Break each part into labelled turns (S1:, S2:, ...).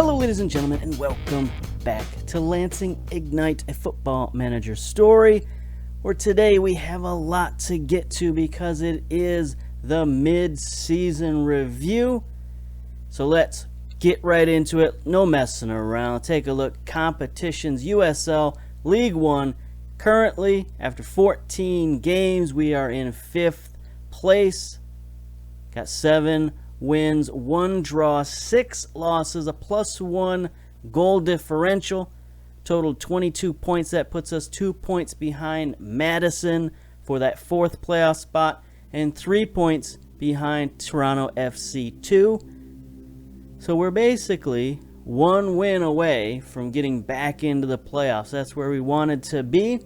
S1: Hello ladies and gentlemen, and welcome back to Lansing Ignite, a football manager story, where today we have a lot to get to because it is the mid-season review. So let's get right into it, no messing around. Take a look. Competitions, USL League One. Currently, after 14 games, we are in 5th place. Got 7 wins, 1 draw, 6 losses, a +1 goal differential. Total 22 points. That puts us 2 points behind Madison for that 4th playoff spot, and 3 points behind Toronto FC 2. So we're basically 1 win away from getting back into the playoffs. That's where we wanted to be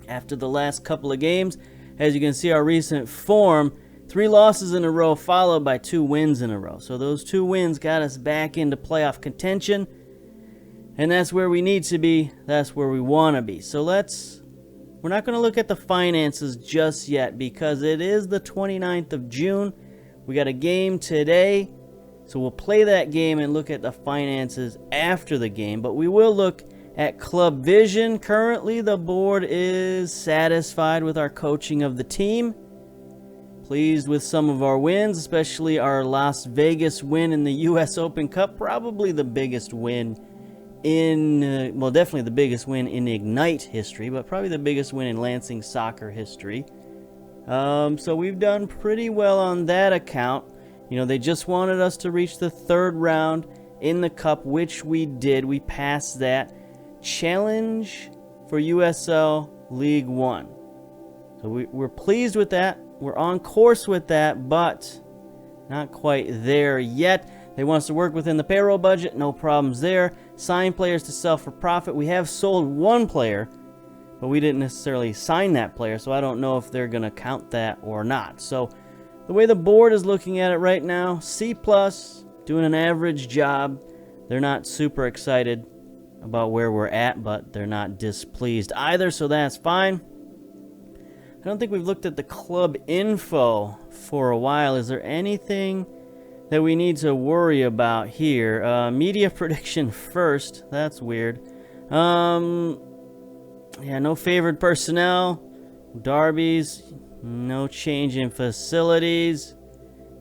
S1: after the last couple of games. As you can see, our recent form, 3 losses in a row followed by 2 wins in a row. So those 2 wins got us back into playoff contention. And that's where we need to be. That's where we want to be. So we're not going to look at the finances just yet because it is the 29th of June. We got a game today. So we'll play that game and look at the finances after the game. But we will look at club vision. Currently, the board is satisfied with our coaching of the team. Pleased with some of our wins, especially our Las Vegas win in the U.S. Open Cup. Probably the biggest win in, well, definitely the biggest win in Ignite history, but probably the biggest win in Lansing soccer history. So we've done pretty well on that account. You know, they just wanted us to reach the 3rd round in the Cup, which we did. We passed that. Challenge for USL League One. So we're pleased with that. We're on course with that, but not quite there yet. They want us to work within the payroll budget. No problems there. Sign players to sell for profit. We have sold 1 player, but we didn't necessarily sign that player, so I don't know if they're going to count that or not. So the way the board is looking at it right now, C+, doing an average job. They're not super excited about where we're at, but they're not displeased either, so that's fine. I don't think we've looked at the club info for a while. Is there anything that we need to worry about here? Media prediction first. That's weird. Yeah, no favored personnel. Derbies. No change in facilities.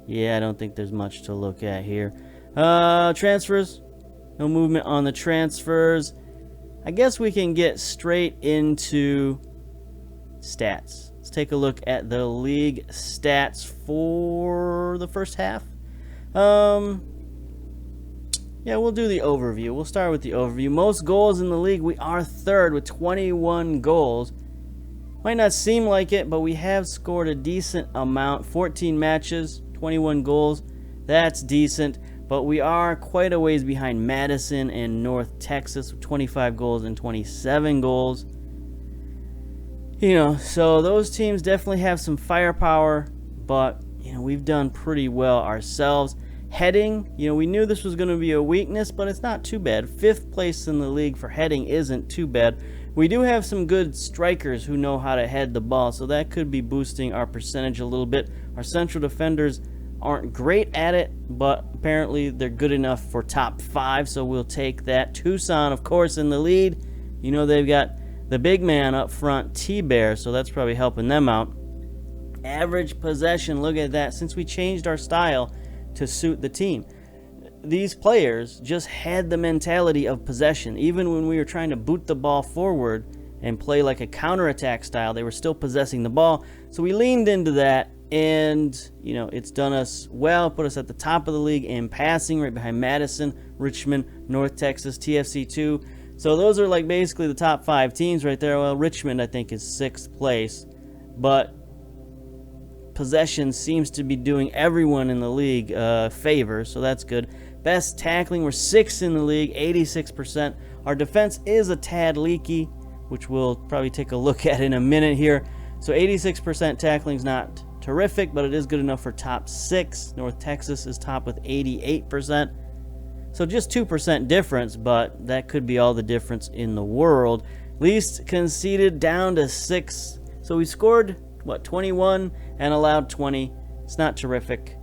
S1: Yeah, I don't think there's much to look at here. Transfers. No movement on the transfers. I guess we can get straight into stats. Let's take a look at the league stats for the first half. Yeah, we'll do the overview. We'll start with the overview. Most goals in the league, we are 3rd with 21 goals. Might not seem like it, but we have scored a decent amount. 14 matches, 21 goals. That's decent. But we are quite a ways behind Madison and North Texas with 25 goals and 27 goals. You know, so those teams definitely have some firepower, but, you know, we've done pretty well ourselves. Heading, you know, we knew this was going to be a weakness, but it's not too bad. 5th place in the league for heading isn't too bad. We do have some good strikers who know how to head the ball, so that could be boosting our percentage a little bit. Our central defenders aren't great at it, but apparently they're good enough for top 5, so we'll take that. Tucson, of course, in the lead. You know, they've got the big man up front, T-Bear, so that's probably helping them out. Average possession, look at that. Since we changed our style to suit the team, these players just had the mentality of possession. Even when we were trying to boot the ball forward and play like a counterattack style, they were still possessing the ball. So we leaned into that, and, you know, it's done us well, put us at the top of the league in passing, right behind Madison, Richmond, North Texas, TFC2. So those are like basically the top 5 teams right there. Well, Richmond, I think, is 6th place. But possession seems to be doing everyone in the league favor, so that's good. Best tackling, we're 6th in the league, 86%. Our defense is a tad leaky, which we'll probably take a look at in a minute here. So 86% tackling is not terrific, but it is good enough for top 6. North Texas is top with 88%. So just 2% difference, but that could be all the difference in the world. Least conceded down to 6. So we scored, 21 and allowed 20. It's not terrific.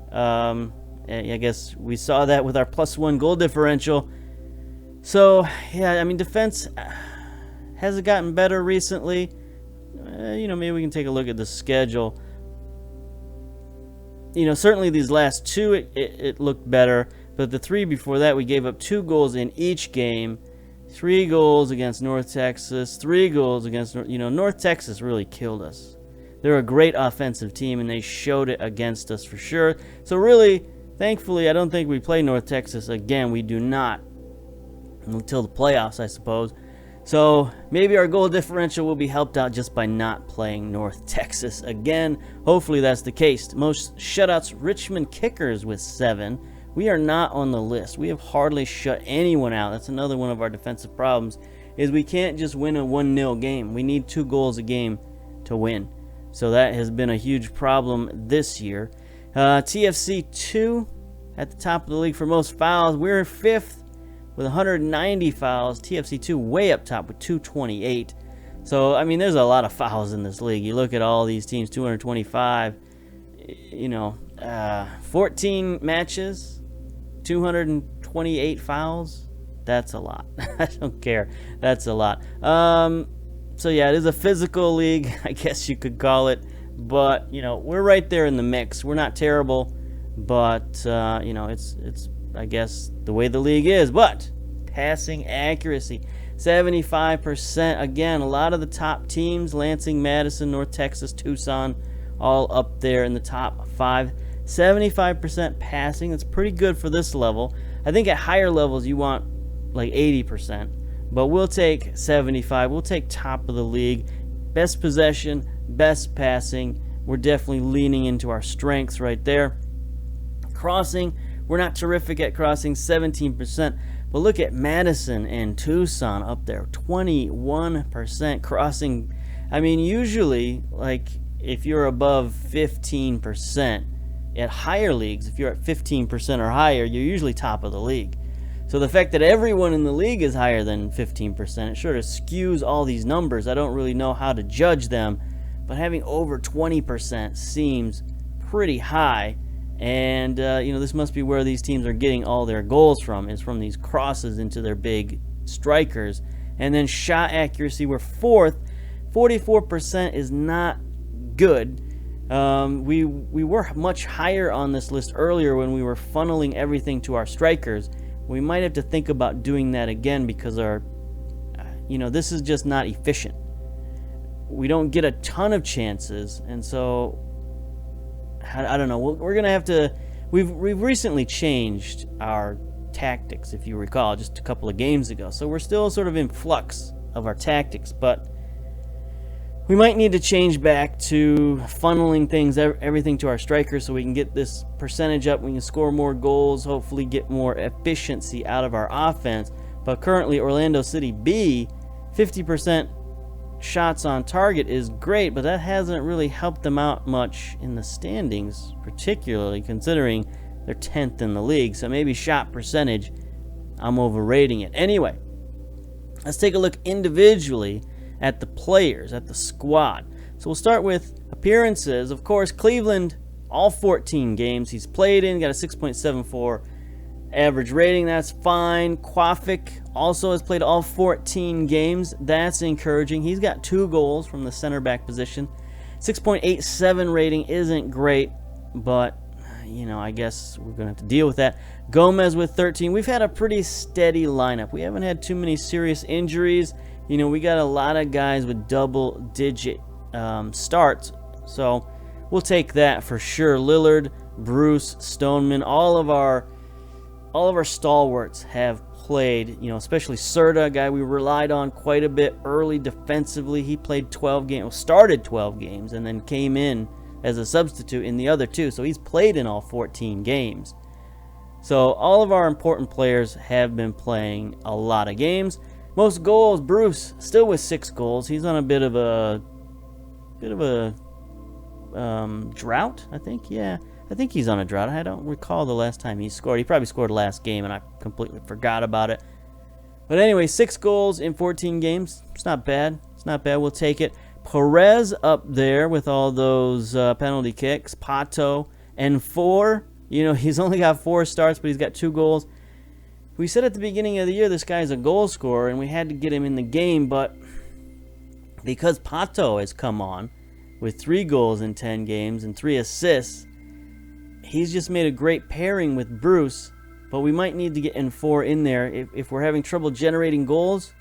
S1: I guess we saw that with our +1 goal differential. So, yeah, I mean, defense has it gotten better recently? Maybe we can take a look at the schedule. Certainly these last two, it looked better. But the 3 before that, we gave up 2 goals in each game. 3 goals against North Texas. 3 goals against, North Texas really killed us. They're a great offensive team, and they showed it against us for sure. So really, thankfully, I don't think we play North Texas again. We do not until the playoffs, I suppose. So maybe our goal differential will be helped out just by not playing North Texas again. Hopefully that's the case. Most shutouts, Richmond Kickers with 7. We are not on the list. We have hardly shut anyone out. That's another one of our defensive problems, is we can't just win a 1-0 game. We need 2 goals a game to win. So that has been a huge problem this year. TFC 2 at the top of the league for most fouls. We're 5th with 190 fouls. TFC 2 way up top with 228. So, I mean, there's a lot of fouls in this league. You look at all these teams, 225. 14 matches, 228 fouls. That's a lot. I don't care. That's a lot. So, yeah, it is a physical league, I guess you could call it. But, we're right there in the mix. We're not terrible. But, it's I guess, the way the league is. But passing accuracy, 75%. Again, a lot of the top teams, Lansing, Madison, North Texas, Tucson, all up there in the top 5. 75% passing. That's pretty good for this level. I think at higher levels you want like 80%. But we'll take 75. We'll take top of the league. Best possession, best passing. We're definitely leaning into our strengths right there. Crossing. We're not terrific at crossing, 17%. But look at Madison and Tucson up there, 21% crossing. I mean, usually, like, if you're above 15%, at higher leagues, if you're at 15% or higher, you're usually top of the league. So the fact that everyone in the league is higher than 15%, it sort of skews all these numbers. I don't really know how to judge them, but having over 20% seems pretty high. And, this must be where these teams are getting all their goals from, is from these crosses into their big strikers. And then shot accuracy, we're 4th. 44% is not good. We were much higher on this list earlier when we were funneling everything to our strikers. We might have to think about doing that again because this is just not efficient. We don't get a ton of chances, and so I don't know. We're going to have to... We've recently changed our tactics, if you recall, just a couple of games ago. So we're still sort of in flux of our tactics, but we might need to change back to funneling everything to our strikers so we can get this percentage up. We can score more goals, hopefully get more efficiency out of our offense. But currently, Orlando City B, 50% shots on target is great, but that hasn't really helped them out much in the standings, particularly considering they're 10th in the league. So maybe shot percentage, I'm overrating it. Anyway, let's take a look individually at the players, at the squad. So we'll start with appearances. Of course, Cleveland, all 14 games he's played in, got a 6.74 average rating. That's fine. Quafic also has played all 14 games. That's encouraging. He's got 2 goals from the center back position. 6.87 rating isn't great, but I guess we're going to have to deal with that. Gomez with 13. We've had a pretty steady lineup. We haven't had too many serious injuries. We got a lot of guys with double-digit starts, so we'll take that for sure. Lillard, Bruce, Stoneman, all of our stalwarts have played, especially Serta, a guy we relied on quite a bit early defensively. He played 12 games, started 12 games, and then came in as a substitute in the other 2. So he's played in all 14 games. So all of our important players have been playing a lot of games. Most goals, Bruce, still with 6 goals. He's on a bit of a drought, I think. Yeah, I think he's on a drought. I don't recall the last time he scored. He probably scored last game, and I completely forgot about it. But anyway, 6 goals in 14 games. It's not bad. It's not bad. We'll take it. Perez up there with all those penalty kicks. Pato and 4. He's only got 4 starts, but he's got 2 goals. We said at the beginning of the year this guy's a goal scorer, and we had to get him in the game, but because Pato has come on with 3 goals in 10 games and 3 assists, he's just made a great pairing with Bruce, but we might need to get N4 in there. If we're having trouble generating goals,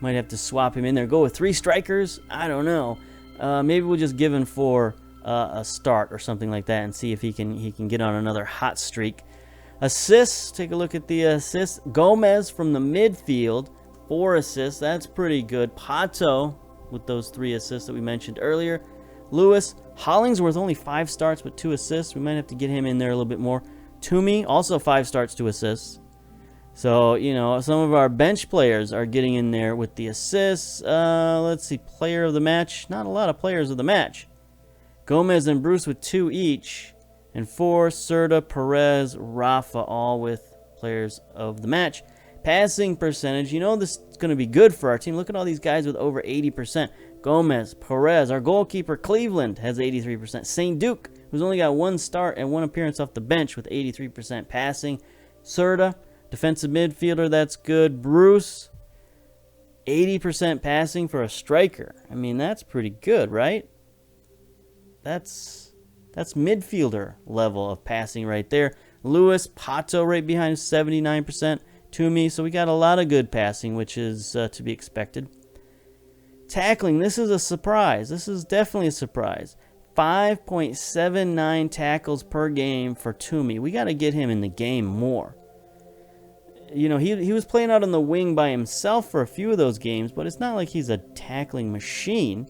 S1: might have to swap him in there. Go with 3 strikers? I don't know. Maybe we'll just give N4 a start or something like that and see if he can get on another hot streak. Assists, take a look at the assists. Gomez from the midfield, 4 assists. That's pretty good. Pato with those 3 assists that we mentioned earlier. Lewis, Hollingsworth, only 5 starts but 2 assists. We might have to get him in there a little bit more. Toomey, also 5 starts, 2 assists. So, some of our bench players are getting in there with the assists. Let's see, player of the match. Not a lot of players of the match. Gomez and Bruce with 2 each. And 4, Serta, Perez, Rafa, all with players of the match. Passing percentage, this is going to be good for our team. Look at all these guys with over 80%. Gomez, Perez, our goalkeeper, Cleveland, has 83%. St. Duke, who's only got 1 start and 1 appearance off the bench with 83% passing. Serta, defensive midfielder, that's good. Bruce, 80% passing for a striker. I mean, that's pretty good, right? That's midfielder level of passing right there. Lewis, Pato right behind, 79%. Toomey, so we got a lot of good passing, which is to be expected. Tackling, this is a surprise. This is definitely a surprise. 5.79 tackles per game for Toomey. We got to get him in the game more. He was playing out on the wing by himself for a few of those games, but it's not like he's a tackling machine.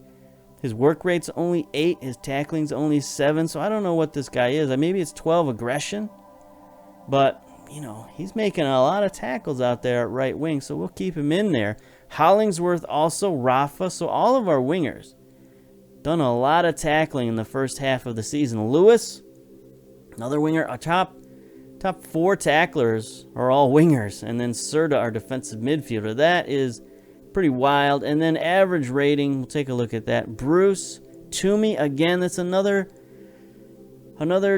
S1: His work rate's only 8, his tackling's only 7, so I don't know what this guy is. Maybe it's 12 aggression, but, he's making a lot of tackles out there at right wing, so we'll keep him in there. Hollingsworth also, Rafa, so all of our wingers done a lot of tackling in the first half of the season. Lewis, another winger, a top 4 tacklers are all wingers, and then Serta, our defensive midfielder. That is pretty wild. And then average rating, we'll take a look at that. Bruce, Toomey, again, that's another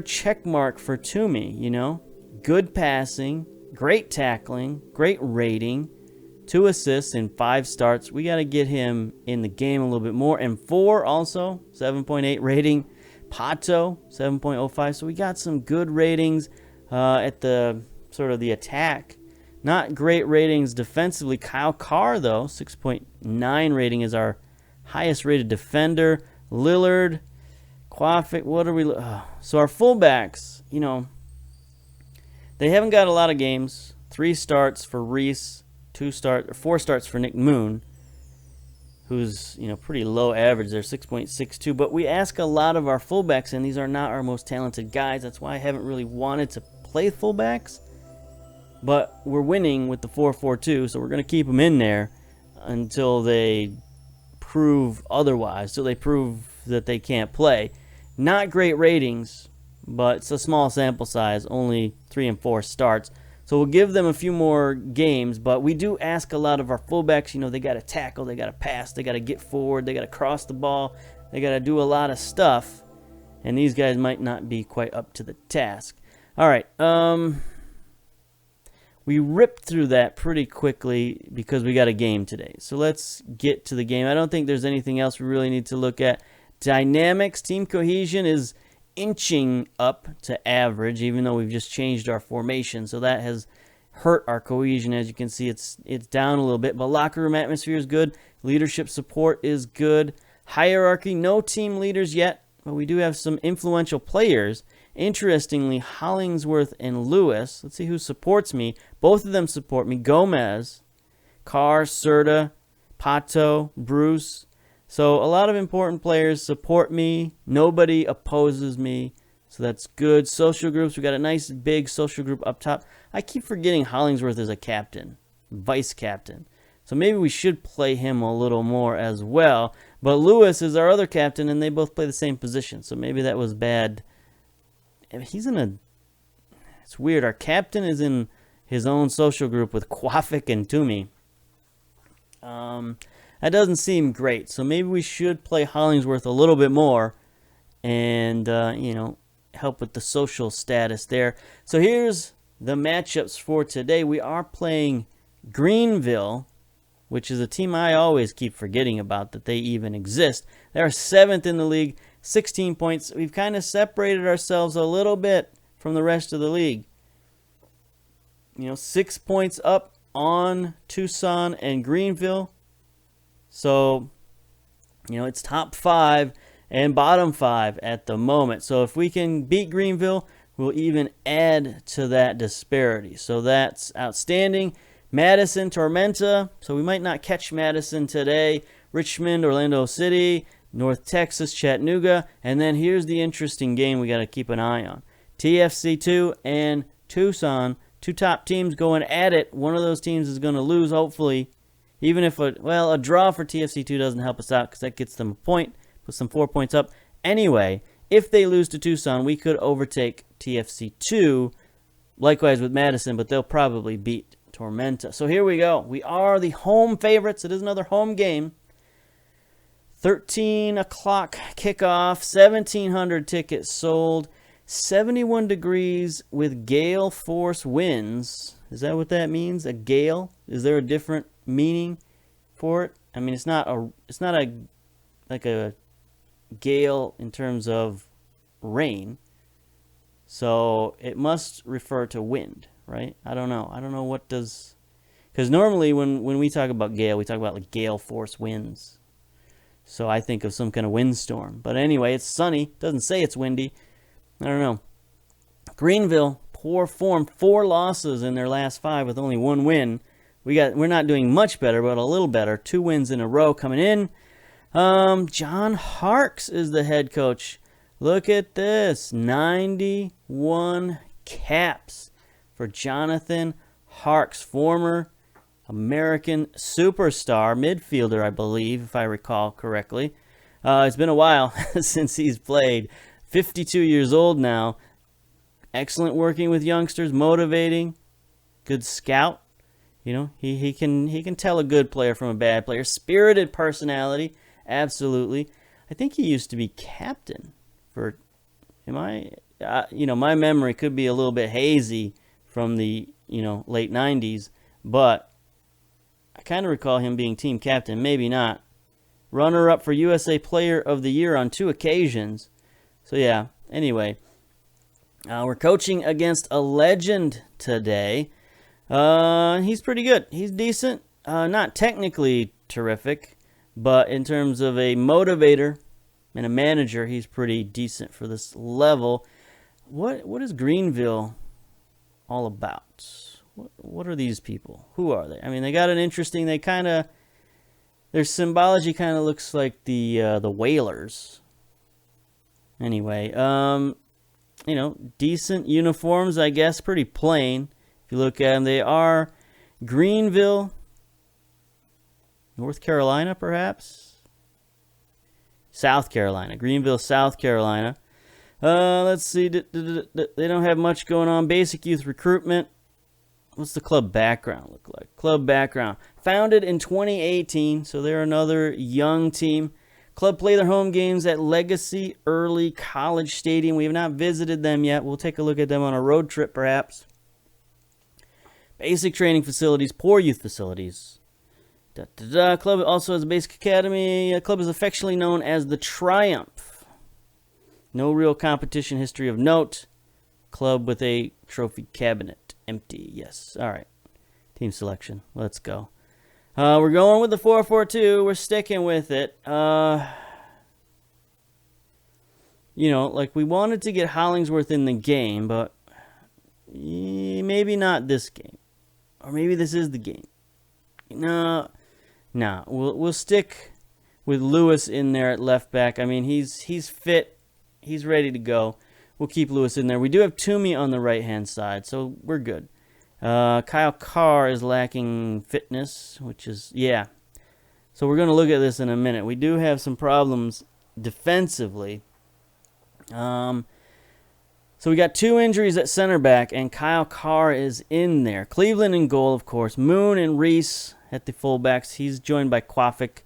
S1: check mark for Toomey, Good passing, great tackling, great rating, 2 assists in 5 starts. We got to get him in the game a little bit more. And 4 also, 7.8 rating. Pato, 7.05. So we got some good ratings at the sort of the attack. Not great ratings defensively. Kyle Carr, though, 6.9 rating is our highest rated defender. Lillard, Quafic, what are we... So our fullbacks, they haven't got a lot of games. 3 starts for Reese, 4 starts for Nick Moon, who's, pretty low average. They're 6.62. But we ask a lot of our fullbacks, and these are not our most talented guys. That's why I haven't really wanted to play fullbacks. But we're winning with the 4-4-2, so we're going to keep them in there until they prove otherwise, till they prove that they can't play. Not great ratings, but it's a small sample size, only 3 and 4 starts. So we'll give them a few more games, but we do ask a lot of our fullbacks. They got to tackle, they got to pass, they got to get forward, they got to cross the ball, they got to do a lot of stuff, and these guys might not be quite up to the task. All right, we ripped through that pretty quickly because we got a game today. So let's get to the game. I don't think there's anything else we really need to look at. Dynamics, team cohesion is inching up to average, even though we've just changed our formation. So that has hurt our cohesion. As you can see, it's down a little bit. But locker room atmosphere is good. Leadership support is good. Hierarchy, no team leaders yet, but we do have some influential players. Interestingly, Hollingsworth and Lewis, let's see who supports me. Both of them support me. Gomez, Carr, Serta, Pato, Bruce. So a lot of important players support me. Nobody opposes me. So that's good. Social groups, we got a nice big social group up top. I keep forgetting Hollingsworth is a captain, vice captain. So maybe we should play him a little more as well. But Lewis is our other captain, and they both play the same position. So maybe that was bad. It's weird. Our captain is in his own social group with Quafic and Toomey. That doesn't seem great. So maybe we should play Hollingsworth a little bit more and, help with the social status there. So here's the matchups for today. We are playing Greenville, which is a team I always keep forgetting about that they even exist. They're 7th in the league, 16 points. We've kind of separated ourselves a little bit from the rest of the league. 6 points up on Tucson and Greenville. So, it's top 5 and bottom 5 at the moment. So if we can beat Greenville, we'll even add to that disparity. So that's outstanding. Madison, Tormenta. So we might not catch Madison today. Richmond, Orlando City, North Texas, Chattanooga. And then here's the interesting game we got to keep an eye on. TFC2 and Tucson. 2 top teams going at it. One of those teams is going to lose, hopefully. Even if a draw for TFC2 doesn't help us out because that gets them a point, puts them 4 points up. Anyway, if they lose to Tucson, we could overtake TFC2. Likewise with Madison, but they'll probably beat Tormenta. So here we go. We are the home favorites. It is another home game. 13 o'clock kickoff. 1,700 tickets sold. 71 degrees with gale force winds. Is that what that means? A gale? Is there a different meaning for it? I mean, it's not like a gale in terms of rain. So it must refer to wind, right? I don't know what does, because normally when we talk about gale, we talk about like gale force winds. So I think of some kind of windstorm. But anyway, it's sunny. Doesn't say it's windy. I don't know. Greenville, poor form, 4 losses in their last 5 with only 1 win. We're not doing much better, but a little better. 2 wins in a row coming in. John Harkes is the head coach. Look at this. 91 caps for Jonathan Harkes, former American superstar, midfielder, I believe, if I recall correctly. It's been a while since he's played. 52 years old now. Excellent working with youngsters, motivating, good scout. He can tell a good player from a bad player. Spirited personality, absolutely. I think he used to be captain for. My memory could be a little bit hazy from the late 90s, but I kind of recall him being team captain. Maybe not. Runner-up for USA Player of the Year on 2 occasions. So yeah, anyway, we're coaching against a legend today. He's pretty good. He's decent. Not technically terrific, but in terms of a motivator and a manager, he's pretty decent for this level. What is Greenville all about? What are these people? Who are they? I mean, they got an interesting. Their symbology kind of looks like the Whalers. Anyway, decent uniforms, I guess, pretty plain. If you look at them, they are Greenville, North Carolina, perhaps? South Carolina. Greenville, South Carolina. Let's see. They don't have much going on. Basic youth recruitment. What's the club background look like? Club background. Founded in 2018, so they're another young team. Club play their home games at Legacy Early College Stadium. We have not visited them yet. We'll take a look at them on a road trip, perhaps. Basic training facilities, poor youth facilities. Club also has a basic academy. Club is affectionately known as the Triumph. No real competition history of note. Club with a trophy cabinet. Empty, yes. All right. Team selection. Let's go. We're going with the 4-4-2. We're sticking with it. We wanted to get Hollingsworth in the game, but maybe not this game. Or maybe this is the game. No. We'll stick with Lewis in there at left back. I mean, he's fit. He's ready to go. We'll keep Lewis in there. We do have Toomey on the right-hand side, so we're good. Kyle Carr is lacking fitness, which is, yeah. So we're going to look at this in a minute. We do have some problems defensively. So we got 2 injuries at center back, and Kyle Carr is in there. Cleveland in goal, of course. Moon and Reese at the fullbacks. He's joined by Quafic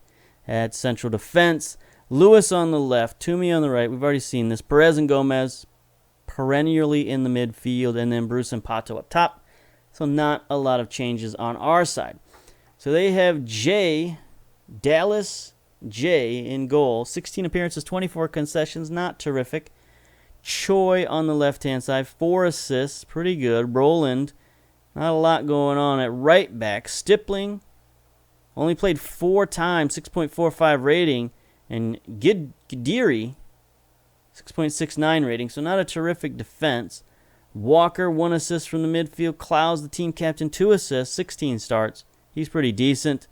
S1: at central defense. Lewis on the left. Toomey on the right. We've already seen this. Perez and Gomez. perennially in the midfield, and then Bruce and Pato up top. So not a lot of changes on our side. So they have Dallas J in goal. 16 appearances, 24 concessions, not terrific. Choi on the left-hand side, 4 assists, pretty good. Roland, not a lot going on at right back. Stippling only played 4 times, 6.45 rating. And Gidiri, 6.69 rating, so not a terrific defense. Walker, 1 assist from the midfield. Clowes, the team captain, 2 assists, 16 starts. He's pretty decent.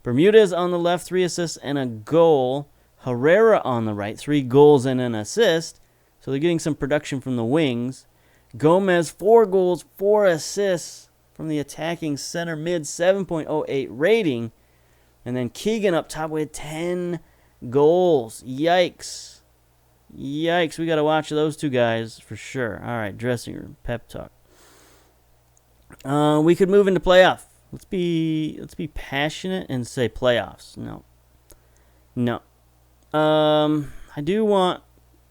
S1: Bermudez on the left, 3 assists and a goal. Herrera on the right, 3 goals and an assist. So they're getting some production from the wings. Gomez, 4 goals, 4 assists from the attacking center mid, 7.08 rating. And then Keegan up top with 10 goals. Yikes. Yikes, we got to watch those 2 guys for sure. All right, dressing room, pep talk. We could move into playoff. Let's be passionate and say playoffs. No. I do want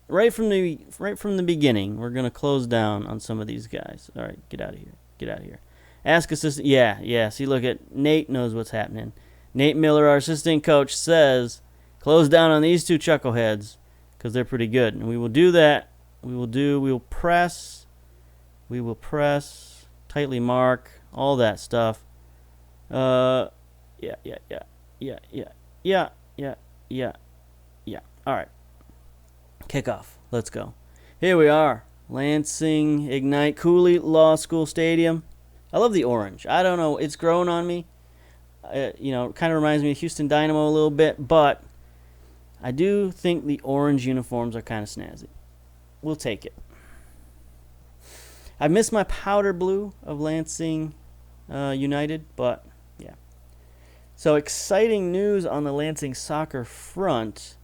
S1: right from the beginning, we're going to close down on some of these guys. All right, get out of here. Ask assistant. Yeah. See, look at Nate knows what's happening. Nate Miller, our assistant coach, says close down on these 2 chuckleheads, because they're pretty good. And we will do that. We will press, tightly mark, all that stuff. Yeah. All right. Kickoff. Let's go. Here we are. Lansing Ignite Cooley Law School Stadium. I love the orange. I don't know. It's grown on me. It kind of reminds me of Houston Dynamo a little bit, but I do think the orange uniforms are kind of snazzy. We'll take it. I miss my powder blue of Lansing United, but yeah. So exciting news on the Lansing soccer front.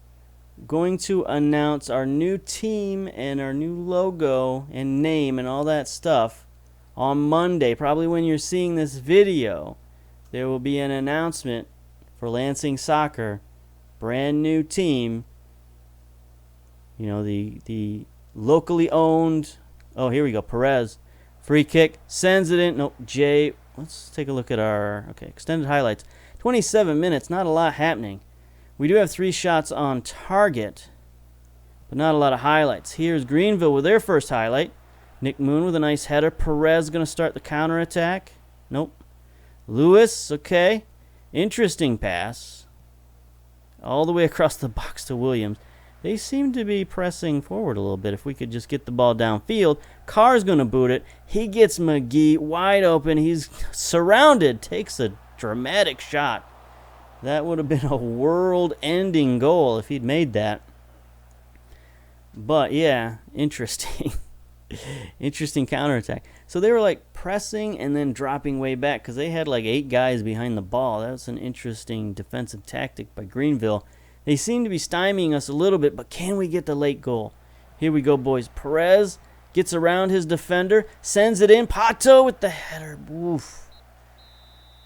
S1: Going to announce our new team and our new logo and name and all that stuff on Monday. Probably when you're seeing this video, there will be an announcement for Lansing Soccer. Brand new team. The locally owned. Oh, here we go. Perez. Free kick. Sends it in. Nope. Jay. Let's take a look at our extended highlights. 27 minutes. Not a lot happening. We do have 3 shots on target, but not a lot of highlights. Here's Greenville with their first highlight. Nick Moon with a nice header. Perez going to start the counterattack. Nope. Lewis. Okay. Interesting pass. All the way across the box to Williams. They seem to be pressing forward a little bit. If we could just get the ball downfield. Carr's going to boot it. He gets McGee wide open. He's surrounded. Takes a dramatic shot. That would have been a world-ending goal if he'd made that. But, yeah, interesting. Interesting counterattack. So they were, pressing and then dropping way back because they had, 8 guys behind the ball. That was an interesting defensive tactic by Greenville. They seem to be stymieing us a little bit, but can we get the late goal? Here we go, boys. Perez gets around his defender, sends it in. Pato with the header. Oof.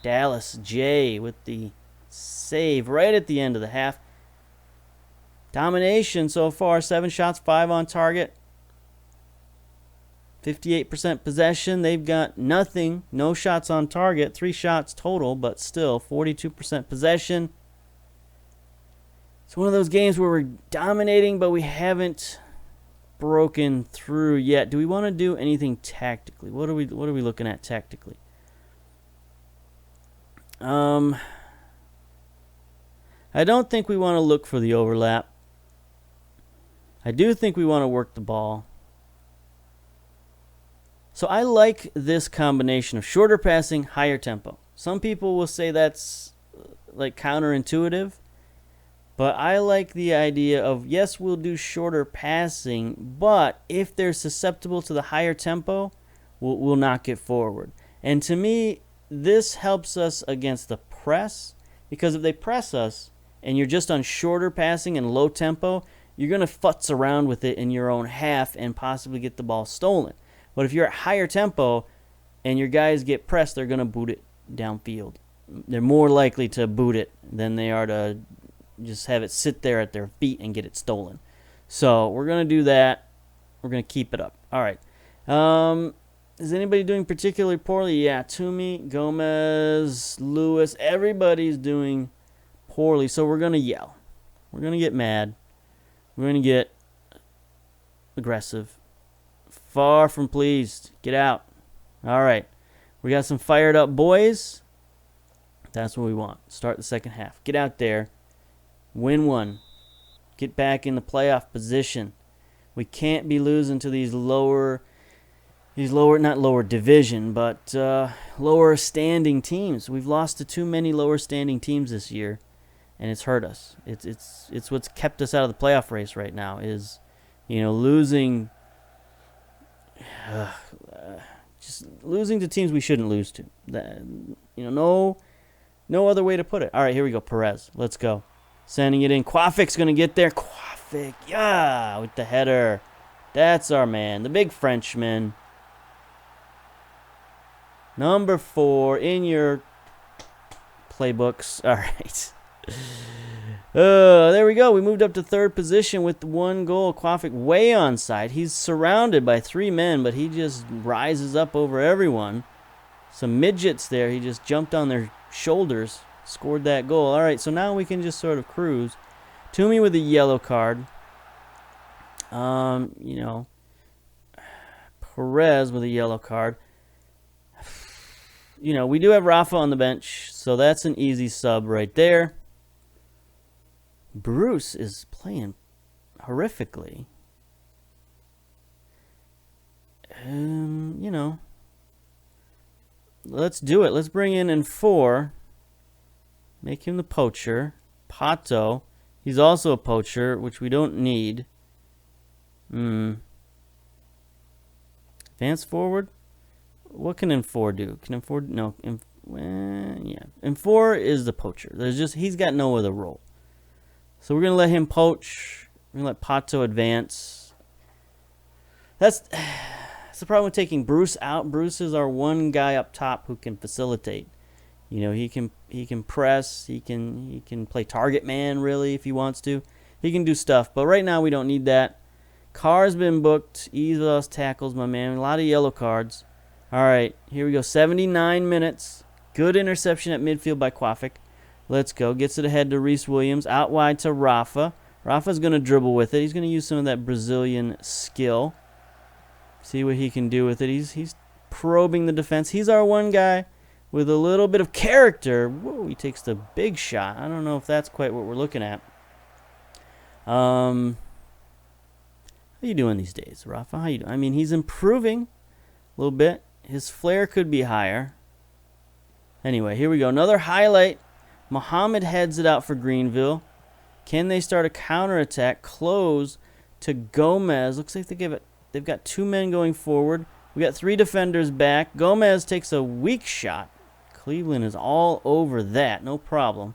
S1: Dallas J with the save right at the end of the half. Domination so far. 7 shots, 5 on target. 58% possession. They've got nothing. No shots on target. 3 shots total, but still 42% possession. It's one of those games where we're dominating, but we haven't broken through yet. Do we want to do anything tactically? What are we looking at tactically? I don't think we want to look for the overlap. I do think we want to work the ball. So I like this combination of shorter passing, higher tempo. Some people will say that's counterintuitive. But I like the idea of, yes, we'll do shorter passing, but if they're susceptible to the higher tempo, we'll knock it forward. And to me, this helps us against the press, because if they press us and you're just on shorter passing and low tempo, you're going to futz around with it in your own half and possibly get the ball stolen. But if you're at higher tempo and your guys get pressed, they're going to boot it downfield. They're more likely to boot it than they are to just have it sit there at their feet and get it stolen. So we're going to do that. We're going to keep it up. All right. Is anybody doing particularly poorly? Yeah, Toomey, Gomez, Lewis. Everybody's doing poorly. So we're going to yell. We're going to get mad. We're going to get aggressive. Far from pleased. Get out. All right. We got some fired up boys. That's what we want. Start the second half. Get out there. Win one. Get back in the playoff position. We can't be losing to these lower, not lower division, but lower standing teams. We've lost to too many lower standing teams this year, and it's hurt us. It's what's kept us out of the playoff race right now. Is, losing, just losing to teams we shouldn't lose to. No other way to put it. All right, here we go. Perez, let's go. Sending it in. Quafic's gonna get there. Quafic, yeah, with the header. That's our man, the big Frenchman. Number 4 in your playbooks. All right. There we go. We moved up to third position with 1 goal. Quafic way onside. He's surrounded by 3 men, but he just rises up over everyone. Some midgets there. He just jumped on their shoulders, scored that goal. All right, so now we can just sort of cruise. Toomey with a yellow card. Perez with a yellow card. We do have Rafa on the bench, so that's an easy sub right there. Bruce is playing horrifically. Let's do it. Let's bring in 4. Make him the poacher. Pato. He's also a poacher, which we don't need. Advance forward. What can M4 do? Can M4... No. Yeah. M4 is the poacher. He's got no other role. So we're going to let him poach. We're going to let Pato advance. That's the problem with taking Bruce out. Bruce is our one guy up top who can facilitate. He can press. He can play target man, really, if he wants to. He can do stuff. But right now we don't need that. Carr's been booked. Ease lost tackles, my man. A lot of yellow cards. All right, here we go. 79 minutes. Good interception at midfield by Quafic. Let's go. Gets it ahead to Reese Williams. Out wide to Rafa. Rafa's going to dribble with it. He's going to use some of that Brazilian skill. See what he can do with it. He's probing the defense. He's our one guy with a little bit of character. Whoa, he takes the big shot. I don't know if that's quite what we're looking at. How you doing these days, Rafa? How you doing? I mean, he's improving a little bit. His flair could be higher. Anyway, here we go. Another highlight. Muhammad heads it out for Greenville. Can they start a counterattack? Close to Gomez. Looks like they've got 2 men going forward. We got 3 defenders back. Gomez takes a weak shot. Cleveland is all over that. No problem.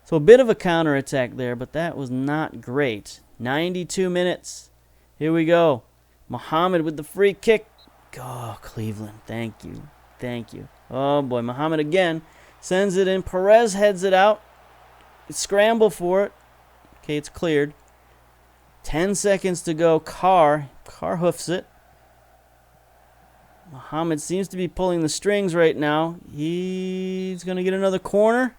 S1: So a bit of a counterattack there, but that was not great. 92 minutes. Here we go. Muhammad with the free kick. Oh, Cleveland. Thank you. Thank you. Oh, boy. Muhammad again. Sends it in. Perez heads it out. Scramble for it. Okay, it's cleared. 10 seconds to go. Carr hoofs it. Muhammad seems to be pulling the strings right now. He's going to get another corner.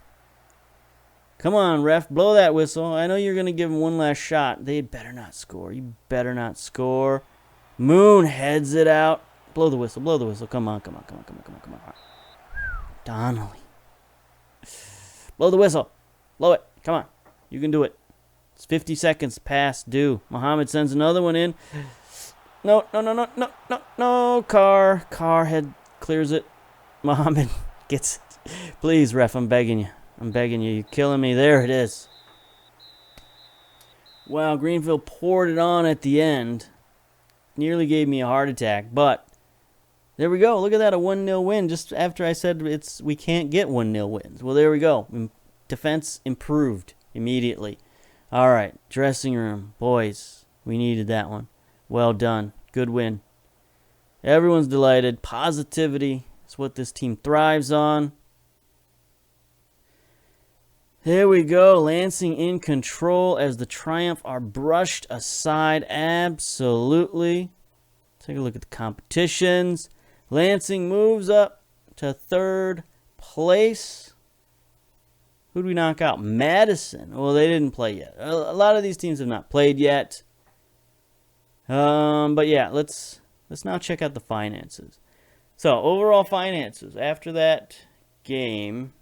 S1: Come on, ref. Blow that whistle. I know you're going to give him one last shot. They better not score. You better not score. Moon heads it out. Blow the whistle. Blow the whistle. Come on. Donnelly. Blow the whistle. Blow it. Come on. You can do it. It's 50 seconds past due. Muhammad sends another one in. No. Carr head clears it. Muhammad gets it. Please, ref, I'm begging you. You're killing me. There it is. Wow, Greenville poured it on at the end. Nearly gave me a heart attack, but there we go. Look at that, a 1-0 win. Just after I said we can't get 1-0 wins. Well, there we go. Defense improved immediately. All right, dressing room. Boys, we needed that one. Well done. Good win. Everyone's delighted. Positivity is what this team thrives on. There we go. Lansing in control as the Triumph are brushed aside. Absolutely. Take a look at the competitions. Lansing moves up to 3rd place. Who do we knock out? Madison. Well, they didn't play yet. A lot of these teams have not played yet. But yeah, let's now check out the finances. So, overall finances after that game,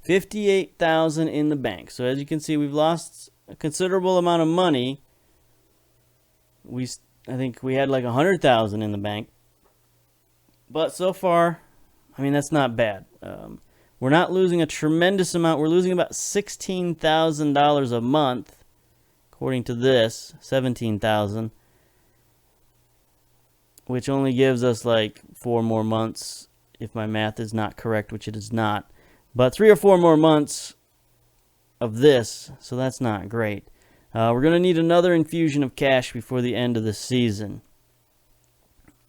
S1: $58,000 in the bank. So, as you can see, we've lost a considerable amount of money. I think we had like $100,000 in the bank. But so far, I mean, that's not bad. We're not losing a tremendous amount. We're losing about $16,000 a month, according to this, $17,000, which only gives us like 4 more months, if my math is not correct, which it is not. But 3 or 4 more months of this, so that's not great. We're going to need another infusion of cash before the end of the season.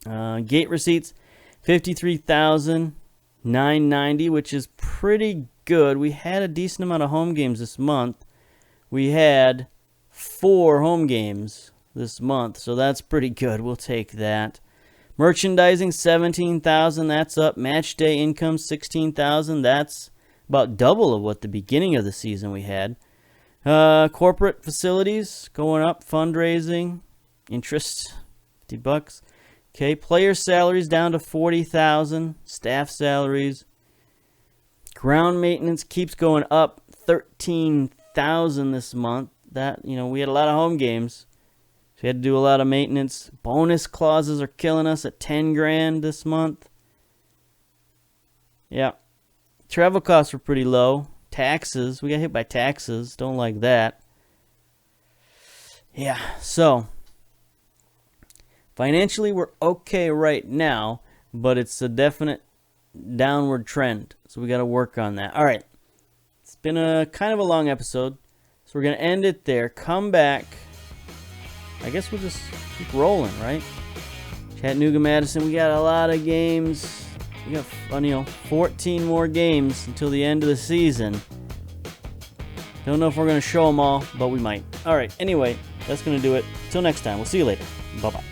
S1: Gate receipts, $53,990, which is pretty good. We had a decent amount of home games this month. We had 4 home games this month, so that's pretty good. We'll take that. Merchandising, $17,000. That's up. Match day income, $16,000. That's about double of what the beginning of the season we had. Corporate facilities going up. Fundraising, interest, $50. Okay, player salaries down to $40,000. Staff salaries. Ground maintenance keeps going up, $13,000 this month. That, we had a lot of home games, so we had to do a lot of maintenance. Bonus clauses are killing us at $10,000 this month. Yeah, travel costs were pretty low. Taxes, we got hit by taxes. Don't like that. Yeah, so financially we're okay right now, but it's a definite downward trend, so we got to work on that. All right, it's been a kind of a long episode, so we're gonna end it there. Come back. I guess we'll just keep rolling, right? Chattanooga, Madison, we got a lot of games. We got 14 more games until the end of the season. Don't know if we're going to show them all, but we might. All right, anyway, that's going to do it. Until next time, we'll see you later. Bye-bye.